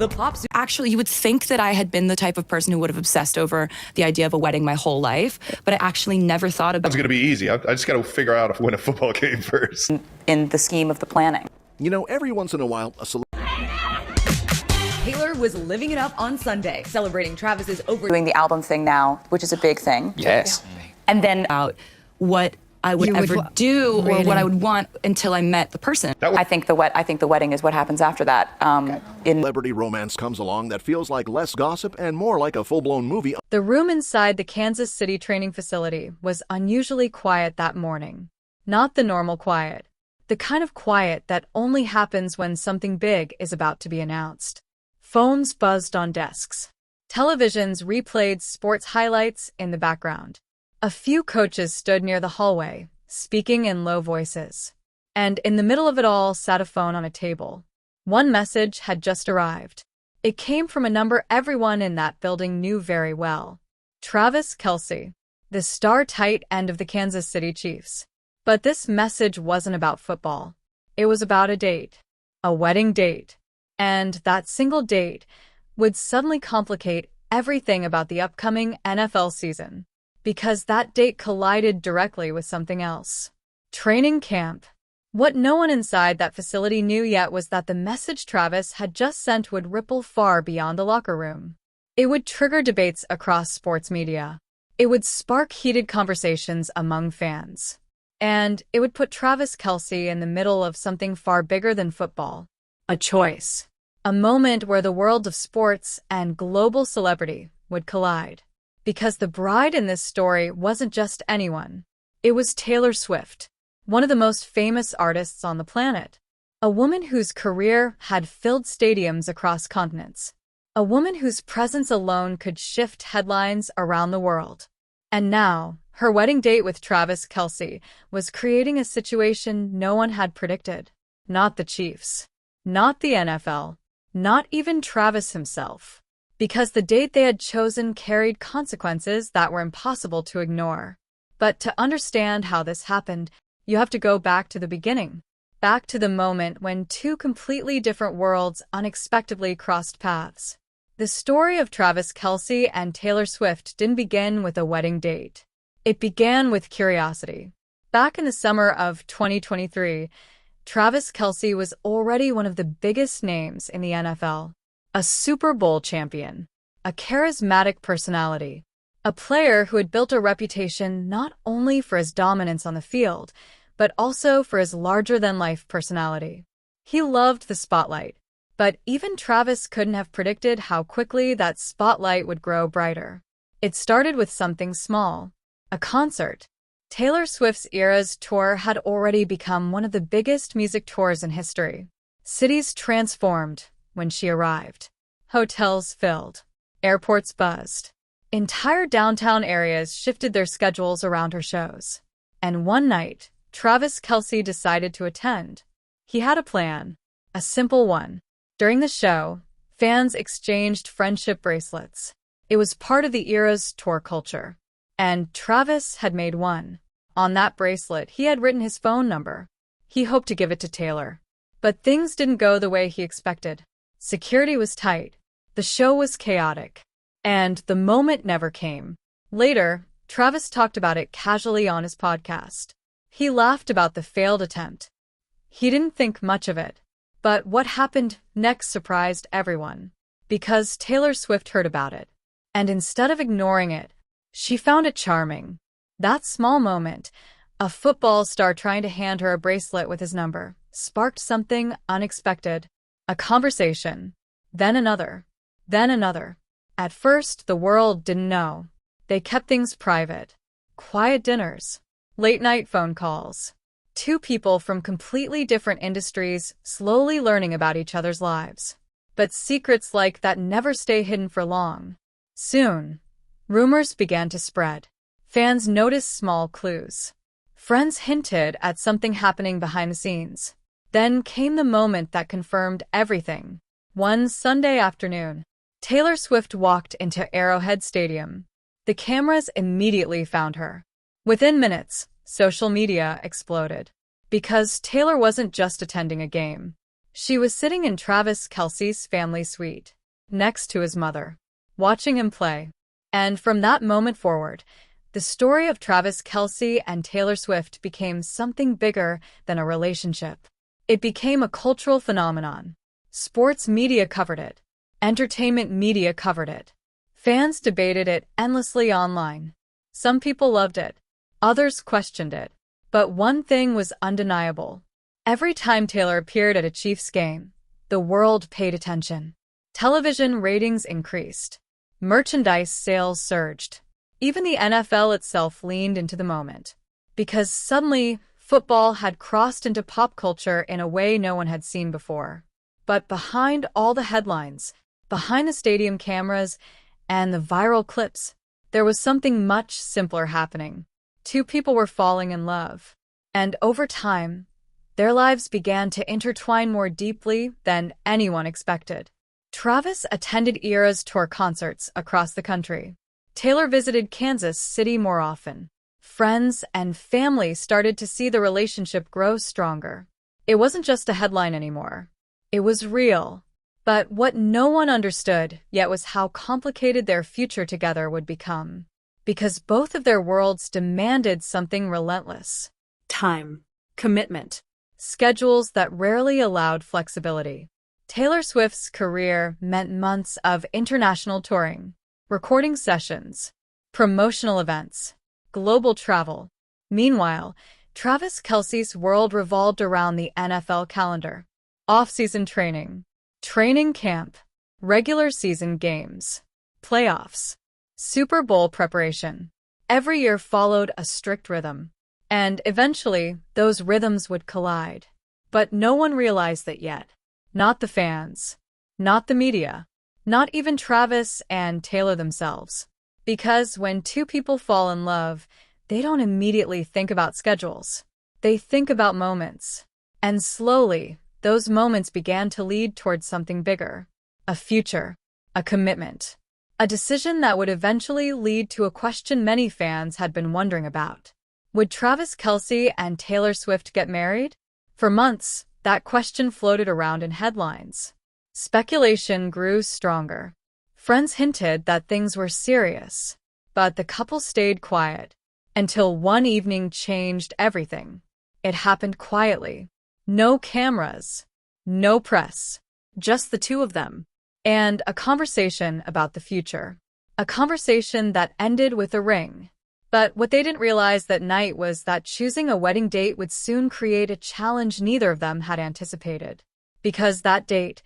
The pop. Actually, you would think that I had been the type of person who would have obsessed over the idea of a wedding my whole life, but I actually never thought about It's going to be easy. I just got to figure out if I win a football game first. In the scheme of the planning. You know, every once in a while, Taylor was living it up on Sunday, celebrating Travis's doing the album thing now, which is a big thing. Yes. and then out what I would ever do or what I would want until I met the person. I think the wedding is what happens after that. celebrity romance comes along that feels like less gossip and more like a full-blown movie. The room inside the Kansas City training facility was unusually quiet that morning. Not the normal quiet. The kind of quiet that only happens when something big is about to be announced. Phones buzzed on desks. Televisions replayed sports highlights in the background. A few coaches stood near the hallway, speaking in low voices. And in the middle of it all sat a phone on a table. One message had just arrived. It came from a number everyone in that building knew very well. Travis Kelce, the star tight end of the Kansas City Chiefs. But this message wasn't about football. It was about a date. A wedding date. And that single date would suddenly complicate everything about the upcoming NFL season. Because that date collided directly with something else. Training camp. What no one inside that facility knew yet was that the message Travis had just sent would ripple far beyond the locker room. It would trigger debates across sports media. It would spark heated conversations among fans. And it would put Travis Kelce in the middle of something far bigger than football. A choice. A moment where the world of sports and global celebrity would collide. Because the bride in this story wasn't just anyone. It was Taylor Swift, one of the most famous artists on the planet. A woman whose career had filled stadiums across continents. A woman whose presence alone could shift headlines around the world. And now, her wedding date with Travis Kelce was creating a situation no one had predicted. Not the Chiefs. Not the NFL. Not even Travis himself. Because the date they had chosen carried consequences that were impossible to ignore. But to understand how this happened, you have to go back to the beginning. Back to the moment when two completely different worlds unexpectedly crossed paths. The story of Travis Kelce and Taylor Swift didn't begin with a wedding date. It began with curiosity. Back in the summer of 2023, Travis Kelce was already one of the biggest names in the NFL. A Super Bowl champion. A charismatic personality. A player who had built a reputation not only for his dominance on the field, but also for his larger-than-life personality. He loved the spotlight. But even Travis couldn't have predicted how quickly that spotlight would grow brighter. It started with something small. A concert. Taylor Swift's Eras Tour had already become one of the biggest music tours in history. Cities transformed when she arrived. Hotels filled. Airports buzzed. Entire downtown areas shifted their schedules around her shows. And one night, Travis Kelce decided to attend. He had a plan. A simple one. During the show, fans exchanged friendship bracelets. It was part of the Eras Tour culture. And Travis had made one. On that bracelet, he had written his phone number. He hoped to give it to Taylor. But things didn't go the way he expected. Security was tight. The show was chaotic. And the moment never came. Later, Travis talked about it casually on his podcast. He laughed about the failed attempt. He didn't think much of it. But what happened next surprised everyone. Because Taylor Swift heard about it. And instead of ignoring it, she found it charming. That small moment, a football star trying to hand her a bracelet with his number, sparked something unexpected. A conversation. Then another. Then another. At first, the world didn't know. They kept things private. Quiet dinners. Late-night phone calls. Two people from completely different industries slowly learning about each other's lives. But secrets like that never stay hidden for long. Soon, rumors began to spread. Fans noticed small clues. Friends hinted at something happening behind the scenes. Then came the moment that confirmed everything. One Sunday afternoon, Taylor Swift walked into Arrowhead Stadium. The cameras immediately found her. Within minutes, social media exploded. Because Taylor wasn't just attending a game. She was sitting in Travis Kelce's family suite, next to his mother, watching him play. And from that moment forward, the story of Travis Kelce and Taylor Swift became something bigger than a relationship. It became a cultural phenomenon. Sports media covered it. Entertainment media covered it. Fans debated it endlessly online. Some people loved it. Others questioned it. But one thing was undeniable. Every time Taylor appeared at a Chiefs game, the world paid attention. Television ratings increased. Merchandise sales surged. Even the NFL itself leaned into the moment. Because suddenly, football had crossed into pop culture in a way no one had seen before. But behind all the headlines, behind the stadium cameras, and the viral clips, there was something much simpler happening. Two people were falling in love. And over time, their lives began to intertwine more deeply than anyone expected. Travis attended Eras tour concerts across the country. Taylor visited Kansas City more often. Friends and family started to see the relationship grow stronger. It wasn't just a headline anymore. It was real. But what no one understood yet was how complicated their future together would become. Because both of their worlds demanded something relentless. Time. Commitment. Schedules that rarely allowed flexibility. Taylor Swift's career meant months of international touring, recording sessions, promotional events, global travel. Meanwhile, Travis Kelce's world revolved around the NFL calendar. Off-season training, training camp, regular season games, playoffs, Super Bowl preparation. Every year followed a strict rhythm. And eventually, those rhythms would collide. But no one realized that yet. Not the fans. Not the media. Not even Travis and Taylor themselves. Because when two people fall in love, they don't immediately think about schedules. They think about moments. And slowly, those moments began to lead towards something bigger. A future. A commitment. A decision that would eventually lead to a question many fans had been wondering about. Would Travis Kelce and Taylor Swift get married? For months, that question floated around in headlines. Speculation grew stronger. Friends hinted that things were serious, but the couple stayed quiet until one evening changed everything. It happened quietly. No cameras, no press, just the two of them, and a conversation about the future. A conversation that ended with a ring. But what they didn't realize that night was that choosing a wedding date would soon create a challenge neither of them had anticipated. Because that date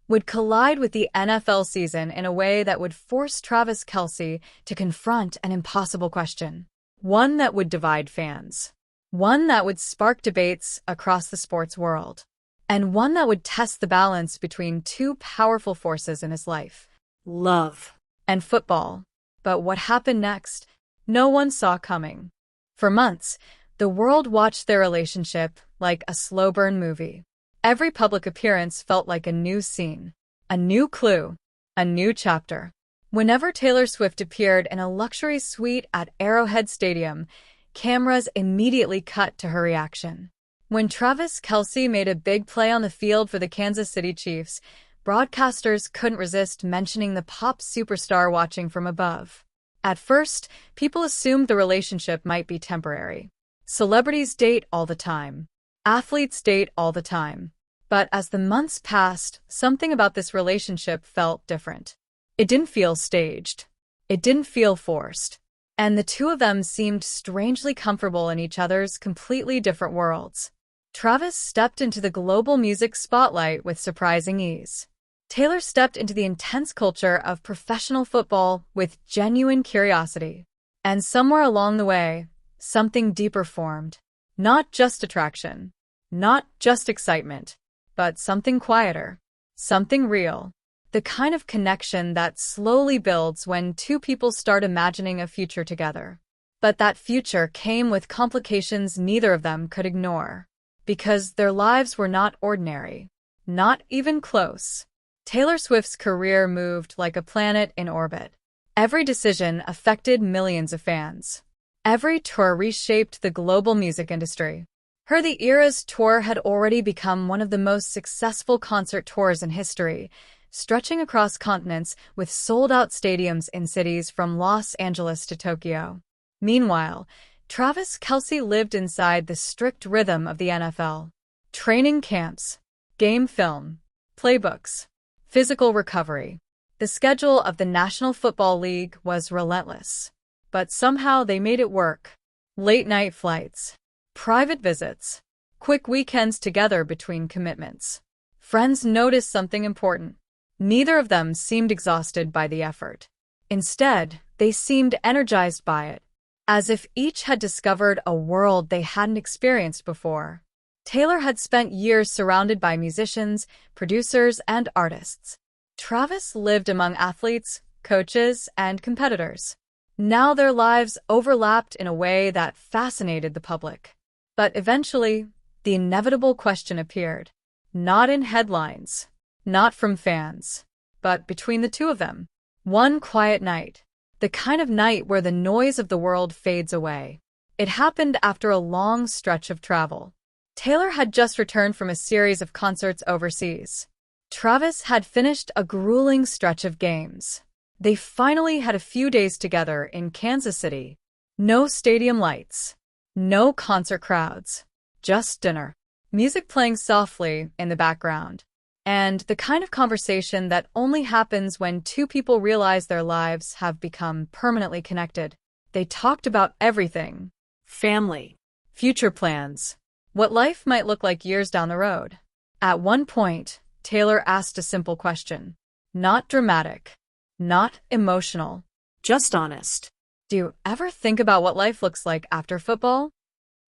would collide with the NFL season in a way that would force Travis Kelce to confront an impossible question. One that would divide fans. One that would spark debates across the sports world. And one that would test the balance between two powerful forces in his life. Love. And football. But what happened next? No one saw coming. For months, the world watched their relationship like a slow-burn movie. Every public appearance felt like a new scene, a new clue, a new chapter. Whenever Taylor Swift appeared in a luxury suite at Arrowhead Stadium, cameras immediately cut to her reaction. When Travis Kelce made a big play on the field for the Kansas City Chiefs, broadcasters couldn't resist mentioning the pop superstar watching from above. At first, people assumed the relationship might be temporary. Celebrities date all the time. Athletes date all the time. But as the months passed, something about this relationship felt different. It didn't feel staged. It didn't feel forced. And the two of them seemed strangely comfortable in each other's completely different worlds. Travis stepped into the global music spotlight with surprising ease. Taylor stepped into the intense culture of professional football with genuine curiosity. And somewhere along the way, something deeper formed. Not just attraction, not just excitement, but something quieter, something real. The kind of connection that slowly builds when two people start imagining a future together. But that future came with complications neither of them could ignore. Because their lives were not ordinary, not even close. Taylor Swift's career moved like a planet in orbit. Every decision affected millions of fans. Every tour reshaped the global music industry. The Eras tour had already become one of the most successful concert tours in history, stretching across continents with sold-out stadiums in cities from Los Angeles to Tokyo. Meanwhile, Travis Kelce lived inside the strict rhythm of the NFL. Training camps, game film, playbooks, physical recovery. The schedule of the National Football League was relentless. But somehow they made it work. Late-night flights, private visits, quick weekends together between commitments. Friends noticed something important. Neither of them seemed exhausted by the effort. Instead, they seemed energized by it, as if each had discovered a world they hadn't experienced before. Taylor had spent years surrounded by musicians, producers, and artists. Travis lived among athletes, coaches, and competitors. Now their lives overlapped in a way that fascinated the public. But eventually, the inevitable question appeared. Not in headlines, not from fans, but between the two of them. One quiet night. The kind of night where the noise of the world fades away. It happened after a long stretch of travel. Taylor had just returned from a series of concerts overseas. Travis had finished a grueling stretch of games. They finally had a few days together in Kansas City. No stadium lights, no concert crowds, just dinner, music playing softly in the background, and the kind of conversation that only happens when two people realize their lives have become permanently connected. They talked about everything: family, future plans, what life might look like years down the road. At one point, Taylor asked a simple question. Not dramatic, not emotional, just honest. Do you ever think about what life looks like after football?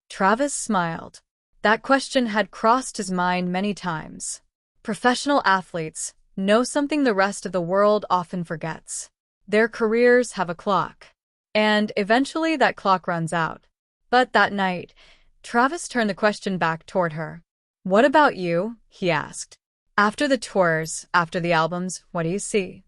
Travis smiled. That question had crossed his mind many times. Professional athletes know something the rest of the world often forgets. Their careers have a clock. And eventually that clock runs out. But that night, Travis turned the question back toward her. What about you? He asked. After the tours, after the albums, what do you see?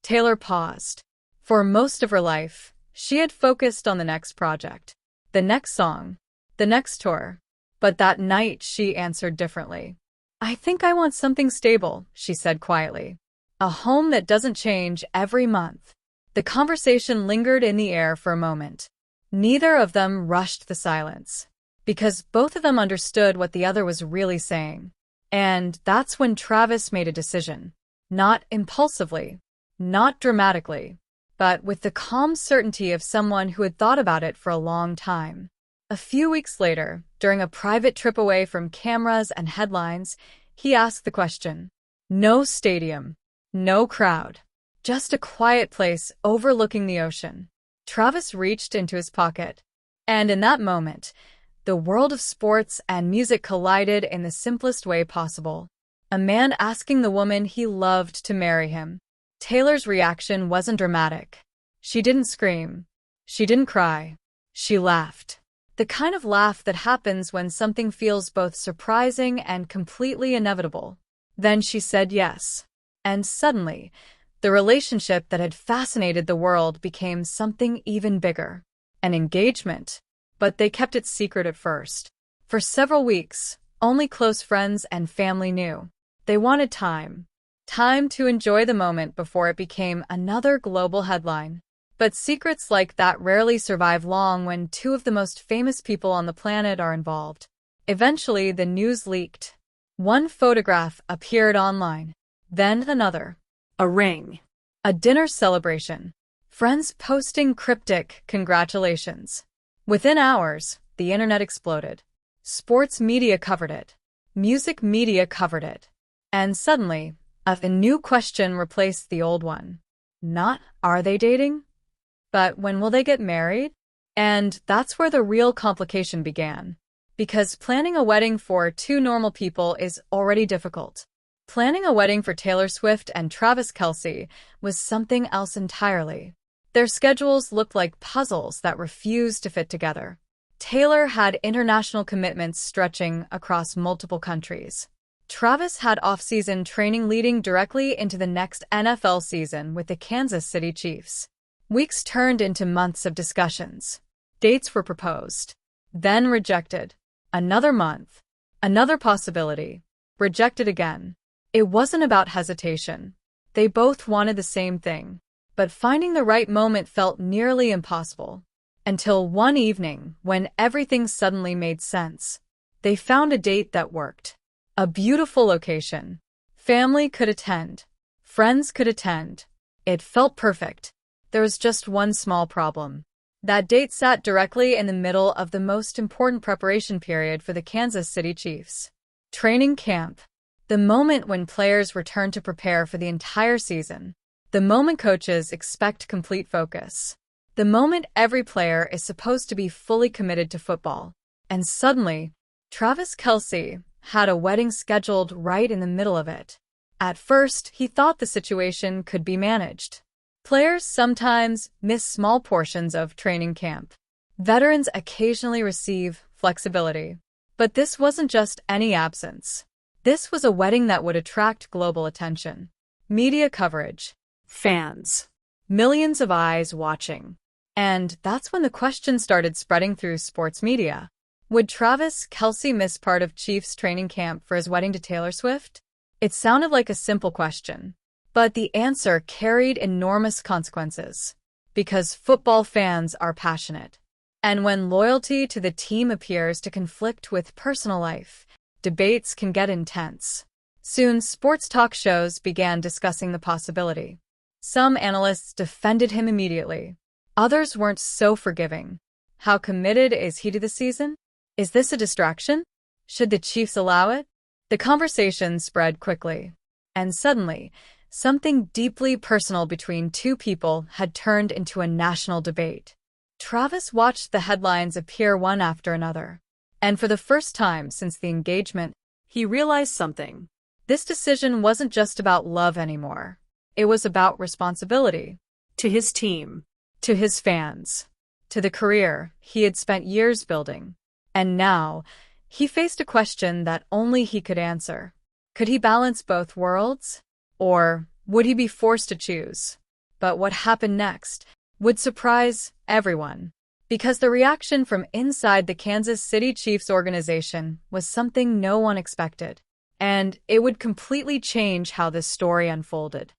Taylor paused. For most of her life, she had focused on the next project, the next song, the next tour. But that night she answered differently. I think I want something stable, she said quietly. A home that doesn't change every month. The conversation lingered in the air for a moment. Neither of them rushed the silence, because both of them understood what the other was really saying. And that's when Travis made a decision. Not impulsively, not dramatically, but with the calm certainty of someone who had thought about it for a long time. A few weeks later, during a private trip away from cameras and headlines, he asked the question. No stadium, no crowd, just a quiet place overlooking the ocean. Travis reached into his pocket, and in that moment, the world of sports and music collided in the simplest way possible. A man asking the woman he loved to marry him. Taylor's reaction wasn't dramatic. She didn't scream. She didn't cry. She laughed. The kind of laugh that happens when something feels both surprising and completely inevitable. Then she said yes. And suddenly, the relationship that had fascinated the world became something even bigger. An engagement. But they kept it secret at first. For several weeks, only close friends and family knew. They wanted time. Time to enjoy the moment before it became another global headline. But secrets like that rarely survive long when two of the most famous people on the planet are involved. Eventually, the news leaked. One photograph appeared online. Then another. A ring. A dinner celebration. Friends posting cryptic congratulations. Within hours, the internet exploded. Sports media covered it. Music media covered it. And suddenly, a new question replaced the old one. Not, are they dating? But when will they get married? And that's where the real complication began. Because planning a wedding for two normal people is already difficult. Planning a wedding for Taylor Swift and Travis Kelce was something else entirely. Their schedules looked like puzzles that refused to fit together. Taylor had international commitments stretching across multiple countries. Travis had off-season training leading directly into the next NFL season with the Kansas City Chiefs. Weeks turned into months of discussions. Dates were proposed, then rejected. Another month. Another possibility. Rejected again. It wasn't about hesitation. They both wanted the same thing. But finding the right moment felt nearly impossible. Until one evening, when everything suddenly made sense. They found a date that worked. A beautiful location. Family could attend. Friends could attend. It felt perfect. There was just one small problem. That date sat directly in the middle of the most important preparation period for the Kansas City Chiefs. Training camp. The moment when players return to prepare for the entire season. The moment coaches expect complete focus. The moment every player is supposed to be fully committed to football. And suddenly, Travis Kelce had a wedding scheduled right in the middle of it. At first, he thought the situation could be managed. Players sometimes miss small portions of training camp. Veterans occasionally receive flexibility. But this wasn't just any absence. This was a wedding that would attract global attention. Media coverage. Fans. Millions of eyes watching. And that's when the question started spreading through sports media. Would Travis Kelce miss part of Chiefs training camp for his wedding to Taylor Swift? It sounded like a simple question, but the answer carried enormous consequences. Because football fans are passionate. And when loyalty to the team appears to conflict with personal life, debates can get intense. Soon, sports talk shows began discussing the possibility. Some analysts defended him immediately. Others weren't so forgiving. How committed is he to the season? Is this a distraction? Should the Chiefs allow it? The conversation spread quickly. And suddenly, something deeply personal between two people had turned into a national debate. Travis watched the headlines appear one after another. And for the first time since the engagement, He realized something. this decision wasn't just about love anymore. It was about responsibility. To his team. To his fans. To the career he had spent years building. And now, he faced a question that only he could answer. Could he balance both worlds? Or would he be forced to choose? But what happened next would surprise everyone. Because the reaction from inside the Kansas City Chiefs organization was something no one expected. And it would completely change how this story unfolded.